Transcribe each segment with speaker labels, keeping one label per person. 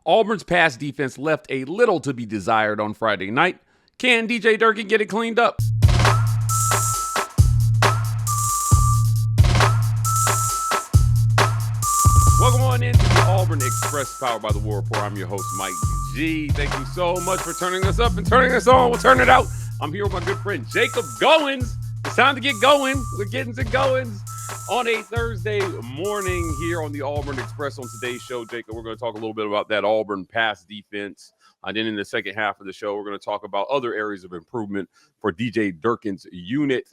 Speaker 1: Auburn's pass defense left a little to be desired on Friday night. Can DJ Durkin get it cleaned up? Welcome on into the Auburn Express, powered by the War Report. I'm your host, Mike G. Thank you so much for turning us up and turning us on. We'll turn it out. I'm here with my good friend, Jacob Goins. It's time to get going. We're getting to goings on a Thursday morning here on the Auburn Express. On today's show, Jacob, we're going to talk a little bit about that Auburn pass defense. And then in the second half of the show, we're going to talk about other areas of improvement for DJ Durkin's unit.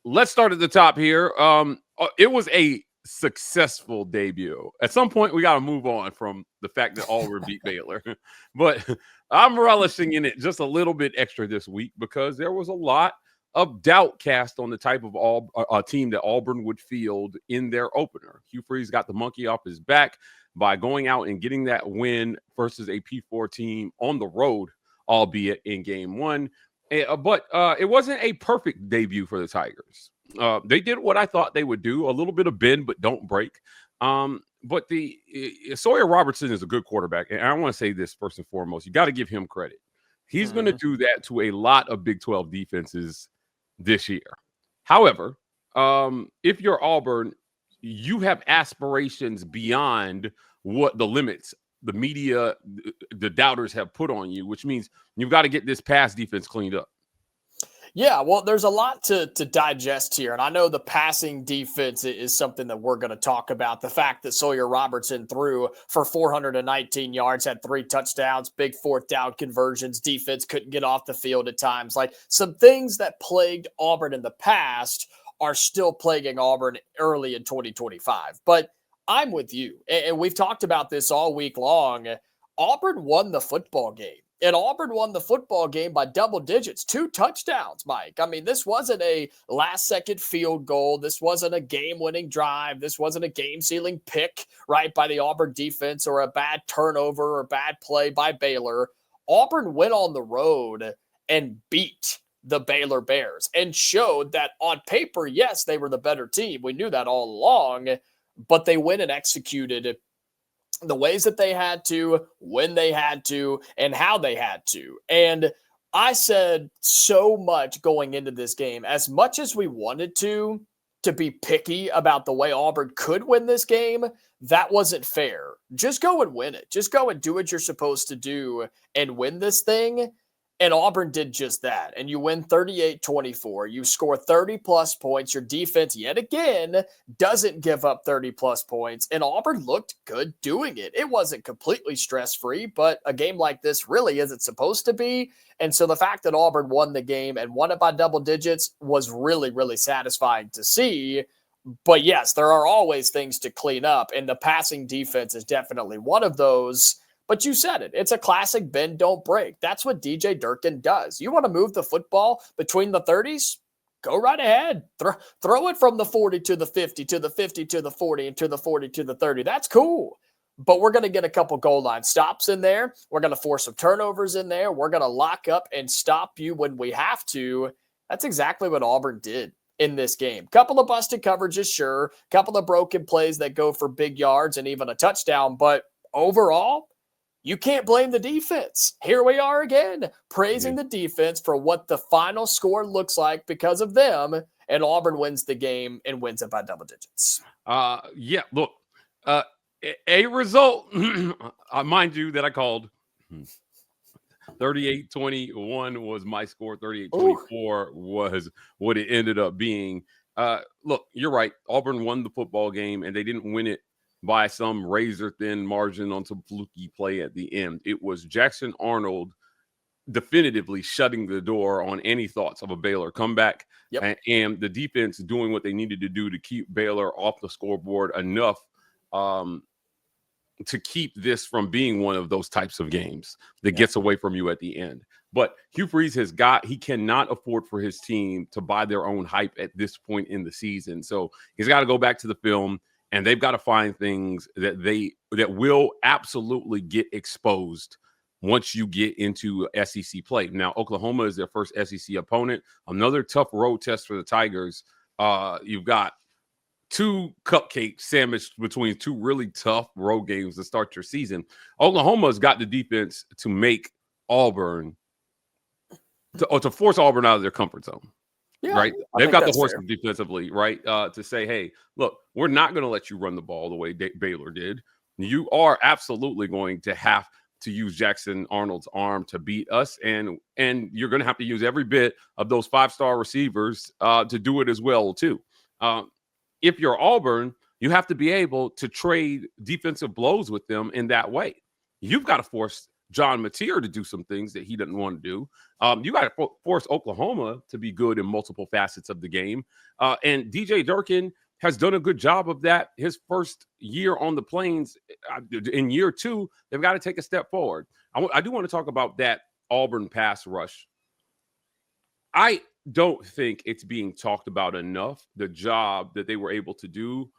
Speaker 1: Let's start at the top here. It was a successful debut. At some point, we got to move on from the fact that Auburn beat Baylor. But I'm relishing in it just a little bit extra this week because there was a lot of doubt cast on the type of team that Auburn would field in their opener. Hugh Freeze got the monkey off his back by going out and getting that win versus a P4 team on the road, albeit in game one. But it wasn't a perfect debut for the Tigers. They did what I thought they would do, a little bit of bend but don't break. But Sawyer Robertson is a good quarterback, and I want to say this first and foremost. You got to give him credit. He's going to do that to a lot of Big 12 defenses this year. However, if you're Auburn, you have aspirations beyond what the limits, the media, the doubters have put on you, which means you've got to get this pass defense cleaned up.
Speaker 2: Yeah, well, there's a lot to digest here. And I know the passing defense is something that we're going to talk about. The fact that Sawyer Robertson threw for 419 yards, had 3 touchdowns, big fourth down conversions. Defense couldn't get off the field at times. Like some things that plagued Auburn in the past are still plaguing Auburn early in 2025. But I'm with you. And we've talked about this all week long. Auburn won the football game. And Auburn won the football game by double digits, 2 touchdowns, Mike. I mean, this wasn't a last-second field goal. This wasn't a game-winning drive. This wasn't a game-sealing pick, right, by the Auburn defense or a bad turnover or bad play by Baylor. Auburn went on the road and beat the Baylor Bears and showed that on paper, yes, they were the better team. We knew that all along, but they went and executed the ways that they had to, when they had to, and how they had to. And I said so much going into this game, as much as we wanted to be picky about the way Auburn could win this game, that wasn't fair. Just go and win it. Just go and do what you're supposed to do and win this thing. And Auburn did just that. And you win 38-24. You score 30-plus points. Your defense, yet again, doesn't give up 30-plus points. And Auburn looked good doing it. It wasn't completely stress-free, but a game like this really isn't supposed to be. And so the fact that Auburn won the game and won it by double digits was really, really satisfying to see. But yes, there are always things to clean up. And the passing defense is definitely one of those. But you said it. It's a classic bend, don't break. That's what DJ Durkin does. You want to move the football between the 30s? Go right ahead. Throw it from the 40 to the 50, to the 50 to the 40, and to the 40 to the 30. That's cool. But we're going to get a couple goal line stops in there. We're going to force some turnovers in there. We're going to lock up and stop you when we have to. That's exactly what Auburn did in this game. Couple of busted coverages, sure. Couple of broken plays that go for big yards and even a touchdown. But overall, you can't blame the defense. Here we are again, praising the defense for what the final score looks like because of them, and Auburn wins the game and wins it by double digits.
Speaker 1: Yeah, look, a result, mind you, that I called 38-21 was my score. 38-24 was what it ended up being. Look, you're right. Auburn won the football game, and they didn't win it by some razor-thin margin on some fluky play at the end. It was Jackson Arnold definitively shutting the door on any thoughts of a Baylor comeback, and the defense doing what they needed to do to keep Baylor off the scoreboard enough to keep this from being one of those types of games that gets away from you at the end. But Hugh Freeze he cannot afford for his team to buy their own hype at this point in the season. So he's got to go back to the film, and they've got to find things that will absolutely get exposed once you get into SEC play. Now, Oklahoma is their first SEC opponent. Another tough road test for the Tigers. You've got two cupcakes sandwiched between two really tough road games to start your season. Oklahoma's got the defense to make Auburn to force Auburn out of their comfort zone.
Speaker 2: Yeah,
Speaker 1: right?
Speaker 2: I
Speaker 1: They've
Speaker 2: think
Speaker 1: got the
Speaker 2: that's
Speaker 1: horses
Speaker 2: fair.
Speaker 1: defensively, right? To say, hey, look, we're not going to let you run the ball the way Baylor did. You are absolutely going to have to use Jackson Arnold's arm to beat us, and you're going to have to use every bit of those 5-star receivers to do it as well too. If you're Auburn, you have to be able to trade defensive blows with them in that way. You've got to force John Mateer to do some things that he didn't want to do. You got to force Oklahoma to be good in multiple facets of the game. And DJ Durkin has done a good job of that. His first year on the Plains, in year 2, they've got to take a step forward. I do want to talk about that Auburn pass rush. I don't think it's being talked about enough, the job that they were able to do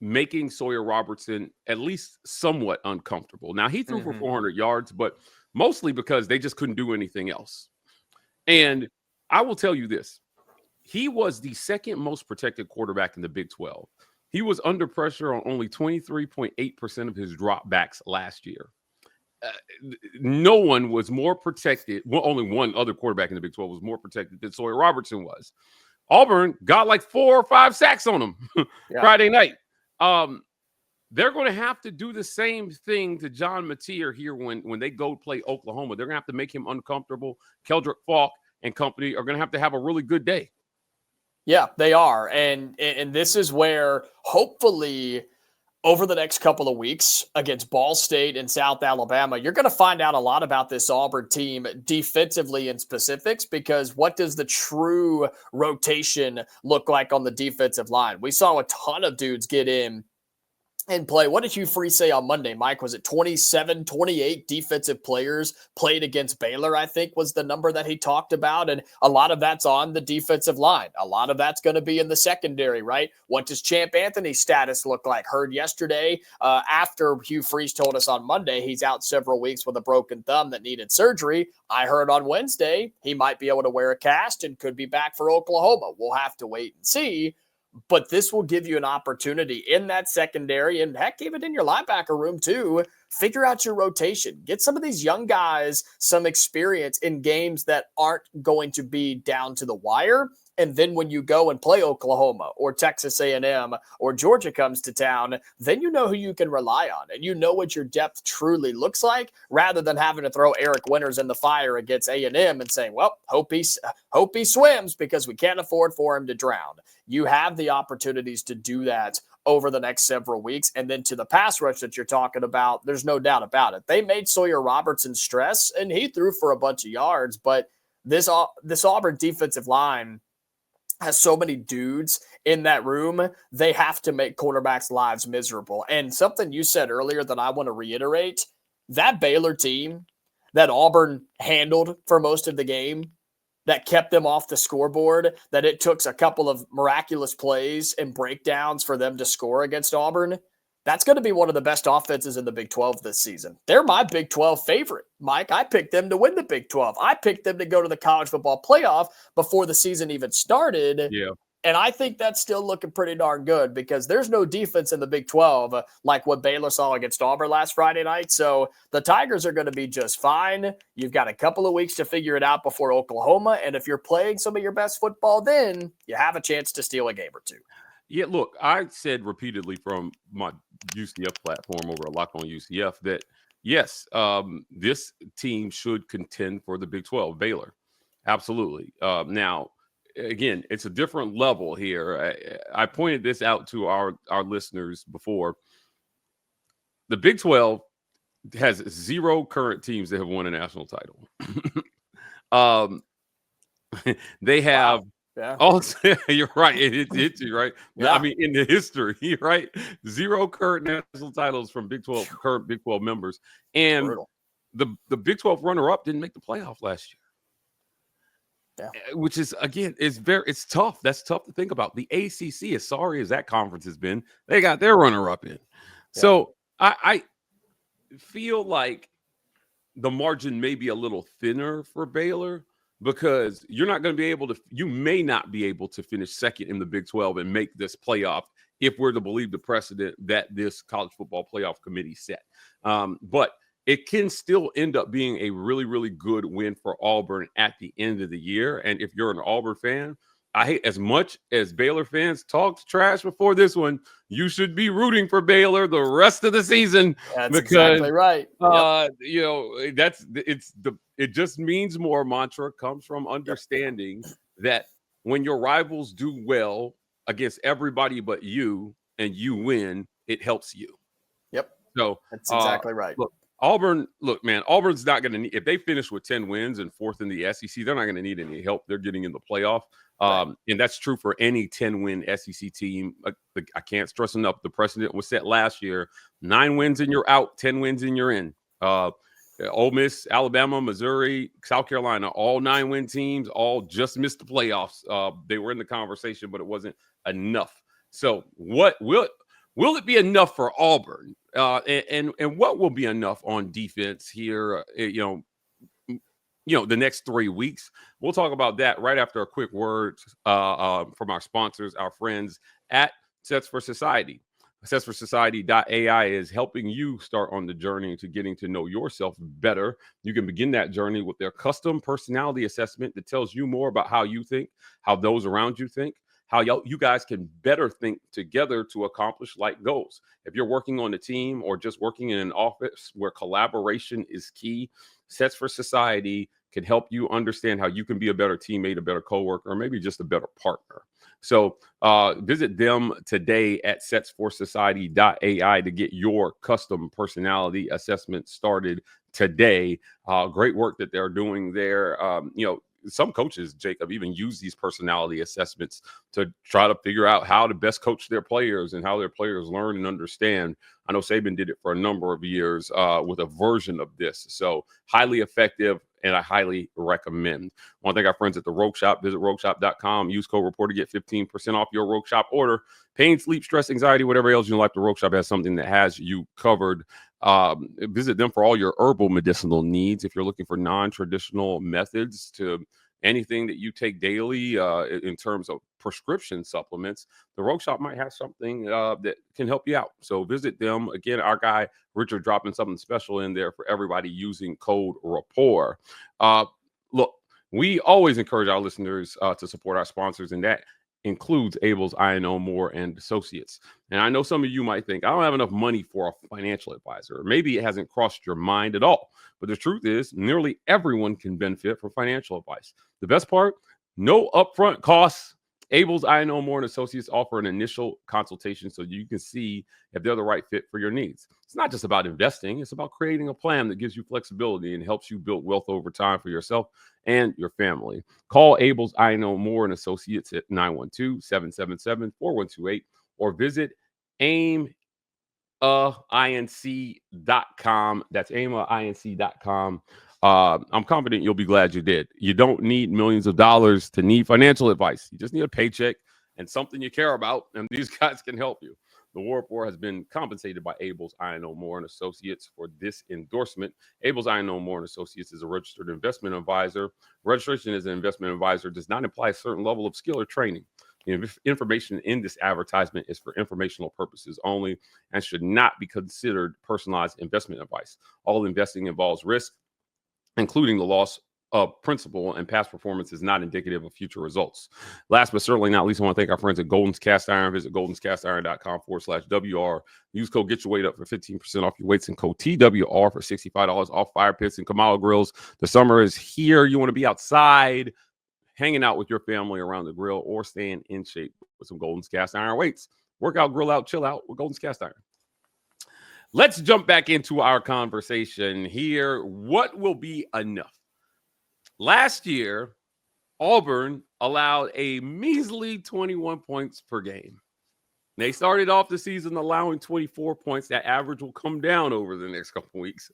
Speaker 1: making Sawyer Robertson at least somewhat uncomfortable. Now, he threw for 400 yards, but mostly because they just couldn't do anything else. And I will tell you this. He was the second most protected quarterback in the Big 12. He was under pressure on only 23.8% of his dropbacks last year. No one was more protected. Well, only one other quarterback in the Big 12 was more protected than Sawyer Robertson was. Auburn got like 4 or 5 sacks on him Friday night. They're going to have to do the same thing to John Mateer here when they go play Oklahoma. They're going to have to make him uncomfortable. Keldrick Falk and company are going to have a really good day.
Speaker 2: Yeah, they are. And this is where hopefully over the next couple of weeks against Ball State and South Alabama, you're going to find out a lot about this Auburn team defensively in specifics, because what does the true rotation look like on the defensive line? We saw a ton of dudes get in and play. What did Hugh Freeze say on Monday, Mike? Was it 27, 28 defensive players played against Baylor, I think was the number that he talked about. And a lot of that's on the defensive line. A lot of that's going to be in the secondary, right? What does Champ Anthony's status look like? Heard yesterday after Hugh Freeze told us on Monday he's out several weeks with a broken thumb that needed surgery. I heard on Wednesday he might be able to wear a cast and could be back for Oklahoma. We'll have to wait and see. But this will give you an opportunity in that secondary, and heck, even in your linebacker room too. Figure out your rotation. Get some of these young guys some experience in games that aren't going to be down to the wire. And then when you go and play Oklahoma or Texas A&M or Georgia comes to town, then you know who you can rely on and you know what your depth truly looks like, rather than having to throw Eric Winters in the fire against A&M and saying, well, hope he swims because we can't afford for him to drown. You have the opportunities to do that over the next several weeks. And then to the pass rush that you're talking about, there's no doubt about it. They made Sawyer Robertson stress and he threw for a bunch of yards, but this Auburn defensive line has so many dudes in that room, they have to make quarterbacks' lives miserable. And something you said earlier that I want to reiterate, that Baylor team that Auburn handled for most of the game, that kept them off the scoreboard, that it took a couple of miraculous plays and breakdowns for them to score against Auburn, that's going to be one of the best offenses in the Big 12 this season. They're my Big 12 favorite, Mike. I picked them to win the Big 12. I picked them to go to the college football playoff before the season even started.
Speaker 1: Yeah.
Speaker 2: And I think that's still looking pretty darn good, because there's no defense in the Big 12 like what Baylor saw against Auburn last Friday night. So the Tigers are going to be just fine. You've got a couple of weeks to figure it out before Oklahoma. And if you're playing some of your best football, then you have a chance to steal a game or two.
Speaker 1: Yeah, look, I said repeatedly from my UCF platform over at Lock on UCF that, yes, this team should contend for the Big 12, Baylor. Absolutely. Now, again, it's a different level here. I pointed this out to our listeners before. The Big 12 has 0 current teams that have won a national title. They have... Wow.
Speaker 2: Yeah.
Speaker 1: Oh, you're right. It hits you, right?
Speaker 2: Yeah.
Speaker 1: I mean, in the history, right? 0 current national titles from current Big 12 members. And the Big 12 runner-up didn't make the playoff last year. Yeah. Which is, again, it's tough. That's tough to think about. The ACC, as sorry as that conference has been, they got their runner-up in. Yeah. So I feel like the margin may be a little thinner for Baylor, because you may not be able to finish second in the Big 12 and make this playoff if we're to believe the precedent that this college football playoff committee set. But it can still end up being a really, really good win for Auburn at the end of the year. And if you're an Auburn fan, I hate as much as Baylor fans talked trash before this one, you should be rooting for Baylor the rest of the season.
Speaker 2: That's exactly right.
Speaker 1: You know, it just means more. Mantra comes from understanding that when your rivals do well against everybody but you and you win, it helps you.
Speaker 2: Yep.
Speaker 1: So
Speaker 2: that's exactly right.
Speaker 1: Look, Auburn's not going to need, if they finish with 10 wins and fourth in the SEC, they're not going to need any help. They're getting in the playoff. And that's true for any 10-win SEC team. I can't stress enough. The precedent was set last year. 9 wins and you're out, 10 wins and you're in. Ole Miss, Alabama, Missouri, South Carolina, all 9-win teams, all just missed the playoffs. They were in the conversation, but it wasn't enough. So what will it be enough for Auburn? And what will be enough on defense here? The next 3 weeks. We'll talk about that right after a quick word from our sponsors, our friends at Sets for Society. SetsForSociety.ai is helping you start on the journey to getting to know yourself better. You can begin that journey with their custom personality assessment that tells you more about how you think, how those around you think, how you guys can better think together to accomplish like goals. If you're working on a team or just working in an office where collaboration is key, Sets for Society can help you understand how you can be a better teammate, a better coworker, or maybe just a better partner. So visit them today at setsforsociety.ai to get your custom personality assessment started today. Great work that they're doing there. Some coaches, Jacob, even use these personality assessments to try to figure out how to best coach their players and how their players learn and understand. I know Saban did it for a number of years with a version of this. So highly effective, and I highly recommend. I want to thank our friends at the Rogue Shop. Visit rogueshop.com. Use code REPORT to get 15% off your Rogue Shop order. Pain, sleep, stress, anxiety, whatever else you like, the Rogue Shop has something that has you covered. Visit them for all your herbal medicinal needs. If you're looking for non-traditional methods to anything that you take daily in terms of prescription supplements, the Rogue Shop might have something that can help you out. So visit them. Again, our guy Richard dropping something special in there for everybody using code RAPPORT. Look, we always encourage our listeners to support our sponsors, and that includes Abel's I&O Moore and Associates. And I know some of you might think, I don't have enough money for a financial advisor. Maybe it hasn't crossed your mind at all. But the truth is, nearly everyone can benefit from financial advice. The best part, no upfront costs. Abel's I&O Moore and Associates offer an initial consultation so you can see if they're the right fit for your needs. It's not just about investing. It's about creating a plan that gives you flexibility and helps you build wealth over time for yourself and your family. Call Abel's I&O Moore and Associates at 912-777-4128 or visit aimainc.com. That's aimainc.com. I'm confident you'll be glad you did. You don't need millions of dollars to need financial advice. You just need a paycheck and something you care about, and these guys can help you. The War Report has been compensated by Abel's I&O Moore and Associates for this endorsement. Abel's I&O Moore and Associates is a registered investment advisor. Registration as an investment advisor does not imply a certain level of skill or training. The information in this advertisement is for informational purposes only and should not be considered personalized investment advice. All investing involves risk, including the loss of principal, and past performance is not indicative of future results. Last but certainly not least, I want to thank our friends at Golden's Cast Iron. Visit goldenscastiron.com/WR. Use code Get Your Weight Up for 15% off your weights and code TWR for $65 off fire pits and Kamala grills. The summer is here. You want to be outside, hanging out with your family around the grill, or staying in shape with some Golden's Cast Iron weights. Work out, grill out, chill out with Golden's Cast Iron. Let's jump back into our conversation here. What will be enough? Last year, Auburn allowed a measly 21 points per game. They started off the season allowing 24 points. That average will come down over the next couple weeks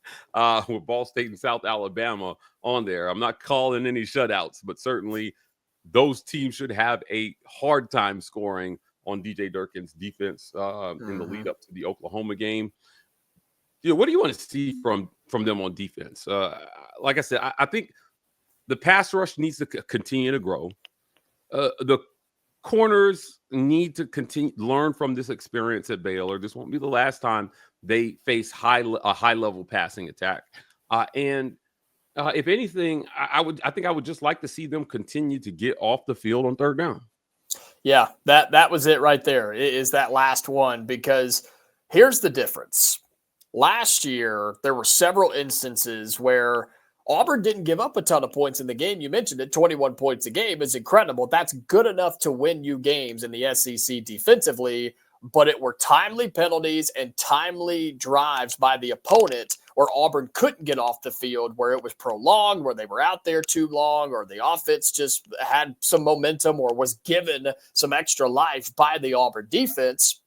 Speaker 1: with Ball State and South Alabama on there. I'm not calling any shutouts, but certainly those teams should have a hard time scoring on DJ Durkin's defense in the lead up to the Oklahoma game. What do you want to see from them on defense? Like I said, I think the pass rush needs to continue to grow. The corners need to learn from this experience at Baylor. This won't be the last time they face a high level passing attack. And if anything, I think I would just like to see them continue to get off the field on third down.
Speaker 2: Yeah, that was it right there. It is that last one, because here's the difference. Last year, there were several instances where Auburn didn't give up a ton of points in the game. You mentioned it, 21 points a game is incredible. That's good enough to win you games in the SEC defensively, but it were timely penalties and timely drives by the opponent where Auburn couldn't get off the field, where it was prolonged, where they were out there too long, or the offense just had some momentum or was given some extra life by the Auburn defense,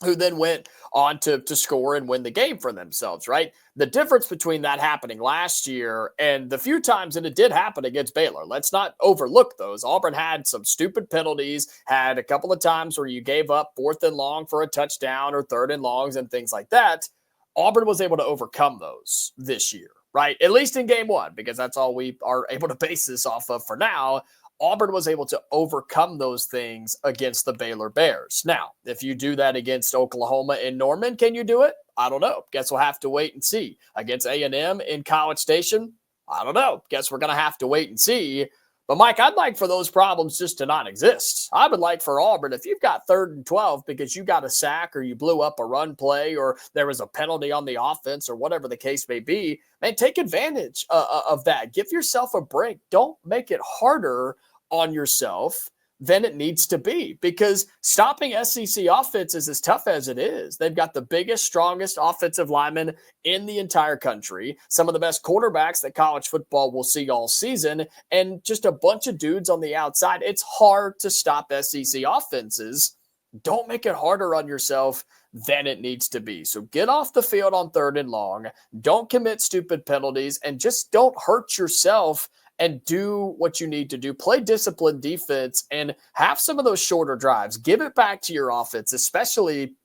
Speaker 2: who then went on to score and win the game for themselves, right? The difference between that happening last year and the few times that it did happen against Baylor, let's not overlook those. Auburn had some stupid penalties, had a couple of times where you gave up 4th and long for a touchdown or 3rd and longs and things like that. Auburn was able to overcome those this year, right? At least in game 1, because that's all we are able to base this off of for now. Auburn was able to overcome those things against the Baylor Bears. Now, if you do that against Oklahoma in Norman, can you do it? I don't know. Guess we'll have to wait and see. Against A&M in College Station, I don't know. Guess we're going to have to wait and see. But, Mike, I'd like for those problems just to not exist. I would like for Auburn, if you've got 3rd and 12 because you got a sack or you blew up a run play or there was a penalty on the offense or whatever the case may be, man, take advantage of that. Give yourself a break. Don't make it harder on yourself than it needs to be, because stopping SEC offense is as tough as it is. They've got the biggest, strongest offensive linemen in the entire country, some of the best quarterbacks that college football will see all season, and just a bunch of dudes on the outside. It's hard to stop SEC offenses. Don't make it harder on yourself than it needs to be. So get off the field on 3rd and long. Don't commit stupid penalties, and just don't hurt yourself and do what you need to do. Play disciplined defense and have some of those shorter drives. Give it back to your offense, especially,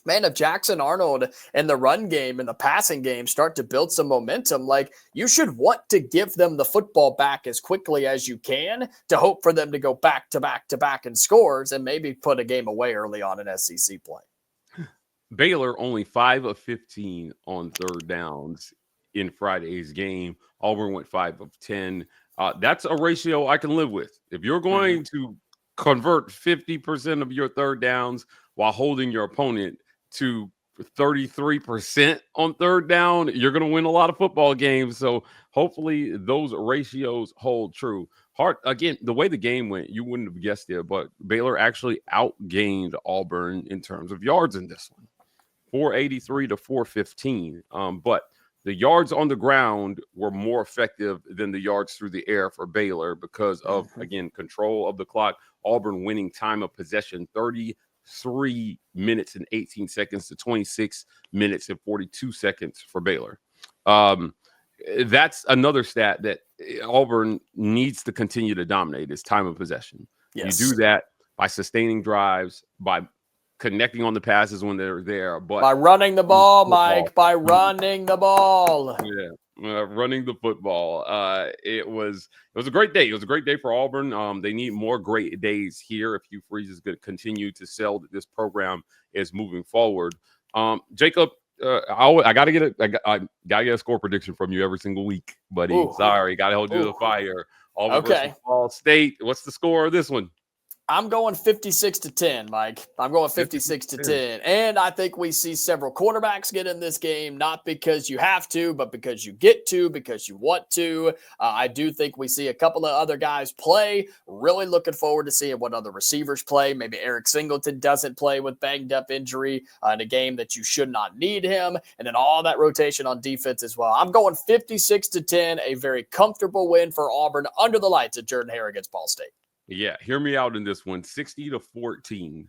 Speaker 2: man, if Jackson Arnold and the run game and the passing game start to build some momentum, like, you should want to give them the football back as quickly as you can to hope for them to go back to back to back in scores and maybe put a game away early on in SEC play.
Speaker 1: Baylor only 5 of 15 on 3rd downs in Friday's game. Auburn went 5 of 10. That's a ratio I can live with. If you're going to convert 50% of your 3rd downs while holding your opponent to 33% on 3rd down, you're going to win a lot of football games. So hopefully those ratios hold true. Again, the way the game went, you wouldn't have guessed it, but Baylor actually outgained Auburn in terms of yards in this one, 483 to 415. But the yards on the ground were more effective than the yards through the air for Baylor because of, again, control of the clock. Auburn winning time of possession 33 minutes and 18 seconds to 26 minutes and 42 seconds for Baylor. That's another stat that Auburn needs to continue to dominate, is time of possession. Yes. You do that by sustaining drives, by connecting on the passes when they're there, but
Speaker 2: by running the ball, Mike, by running the ball.
Speaker 1: Yeah, running the football. It was a great day. It was a great day for Auburn. They need more great days here if Hugh Freeze is going to continue to sell that this program is moving forward. Jacob, I gotta get a score prediction from you every single week, buddy. Ooh. Sorry, gotta hold you to the fire. Auburn versus Ball State. What's the score of this one?
Speaker 2: I'm going 56-10, Mike. I'm going 56-10. And I think we see several quarterbacks get in this game, not because you have to, but because you get to, because you want to. I do think we see a couple of other guys play. Really looking forward to seeing what other receivers play. Maybe Eric Singleton doesn't play with banged up injury in a game that you should not need him. And then all that rotation on defense as well. I'm going 56-10, a very comfortable win for Auburn under the lights at Jordan-Hare against Ball State.
Speaker 1: Yeah, hear me out in this one. 60-14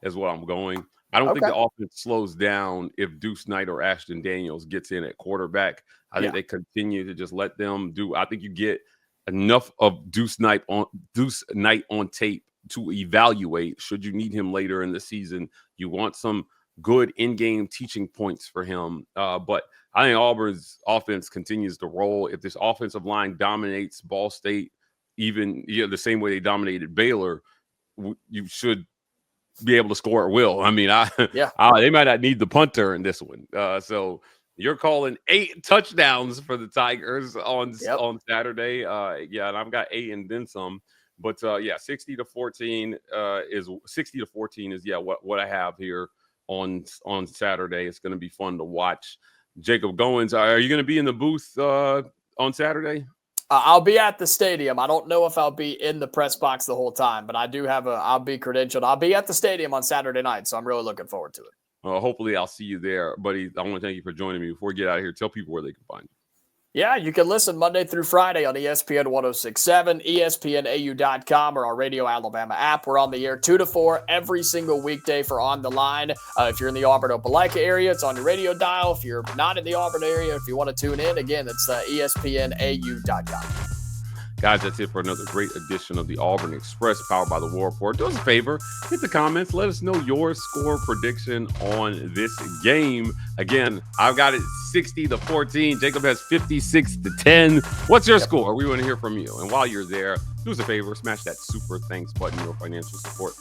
Speaker 1: is what I'm going. I don't think the offense slows down if Deuce Knight or Ashton Daniels gets in at quarterback. I think they continue to just let them do. I think you get enough of Deuce Knight on tape to evaluate should you need him later in the season. You want some good in-game teaching points for him. But I think Auburn's offense continues to roll. If this offensive line dominates Ball State, even the same way they dominated Baylor, you should be able to score at will. I mean,
Speaker 2: Yeah.
Speaker 1: They might not need the punter in this one. So you're calling 8 touchdowns for the Tigers on Saturday. And I've got 8 and then some. But 60-14 is what I have here on Saturday. It's going to be fun to watch. Jacob Goins, are you going to be in the booth on Saturday?
Speaker 2: I'll be at the stadium. I don't know if I'll be in the press box the whole time, but I do I'll be credentialed. I'll be at the stadium on Saturday night, so I'm really looking forward to it.
Speaker 1: Hopefully I'll see you there, buddy. I want to thank you for joining me. Before we get out of here, tell people where they can find you.
Speaker 2: Yeah, you can listen Monday through Friday on ESPN 106.7, ESPNAU.com, or our Radio Alabama app. We're on the air 2 to 4 every single weekday for On the Line. If you're in the Auburn-Opelika area, it's on your radio dial. If you're not in the Auburn area, if you want to tune in, again, it's ESPNAU.com.
Speaker 1: Guys, that's it for another great edition of the Auburn Express, powered by the War Report. Do us a favor, hit the comments. Let us know your score prediction on this game. Again, I've got it 60-14. Jacob has 56-10. What's your score? We want to hear from you. And while you're there, do us a favor, smash that super thanks button. Your financial support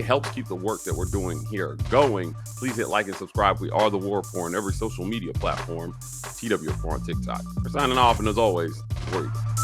Speaker 1: helps keep the work that we're doing here going. Please hit like and subscribe. We are the War Report on every social media platform. TW4 on TikTok. We're signing off, and as always, War Eagle.